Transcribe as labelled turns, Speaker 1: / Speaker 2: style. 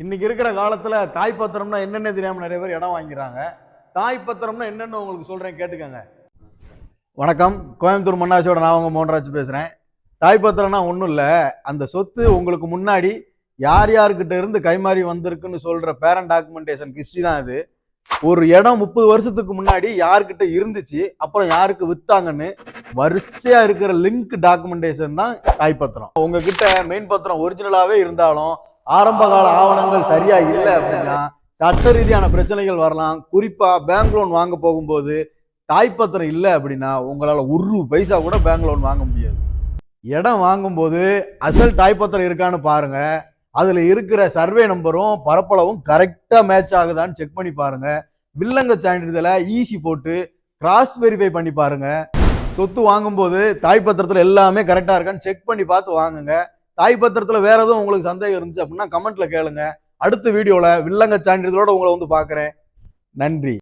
Speaker 1: இன்னைக்கு இருக்கிற காலத்துல தாய் பத்திரம்னா என்னென்ன தெரியாம நிறைய பேர் இடம் வாங்கிறாங்க. தாய் பத்திரம்னா என்னன்னு உங்களுக்கு சொல்றேன், கேட்டுக்கங்க. வணக்கம், கோயம்புத்தூர் மண்ணாசியோட நான் உங்க மோகன்ராஜ் பேசுறேன். தாய் பத்திரம்னா ஒன்றும் இல்லை, அந்த சொத்து உங்களுக்கு முன்னாடி யார் யாருக்கிட்ட இருந்து கைமாறி வந்திருக்குன்னு சொல்ற பேரண்ட் டாக்குமெண்டேஷன் ஹிஸ்டரி தான் இது. ஒரு இடம் 30 வருஷத்துக்கு முன்னாடி யாருக்கிட்ட இருந்துச்சு, அப்புறம் யாருக்கு வித்தாங்கன்னு வரிசையா இருக்கிற லிங்க் டாக்குமெண்டேஷன் தான் தாய் பத்திரம். உங்ககிட்ட மெயின் பத்திரம் ஒரிஜினலாவே இருந்தாலும் ஆரம்ப கால ஆவணங்கள் சரியா இல்லை அப்படின்னா சட்ட ரீதியான பிரச்சனைகள் வரலாம். குறிப்பா பேங்க் லோன் வாங்க போகும்போது தாய்ப்பத்திரம் இல்லை அப்படின்னா உங்களால ஒரு பைசா கூட பேங்க் லோன் வாங்க முடியாது. இடம் வாங்கும்போது அசல் தாய்ப்பத்திரம் இருக்கான்னு பாருங்க. அதுல இருக்கிற சர்வே நம்பரும் பரப்பளவும் கரெக்டா மேட்ச் ஆகுதான்னு செக் பண்ணி பாருங்க. வில்லங்க சான்றிதழை ஈசி போட்டு கிராஸ் வெரிஃபை பண்ணி பாருங்க. சொத்து வாங்கும்போது தாய்ப்பத்திரத்துல எல்லாமே கரெக்டா இருக்கான்னு செக் பண்ணி பார்த்து வாங்குங்க. தாய் பத்திரத்துல வேற எதுவும் உங்களுக்கு சந்தேகம் இருந்துச்சு அப்படின்னா கமெண்ட்ல கேளுங்க. அடுத்த வீடியோல வில்லங்க சான்றிதழோட உங்களை வந்து பாக்குறேன். நன்றி.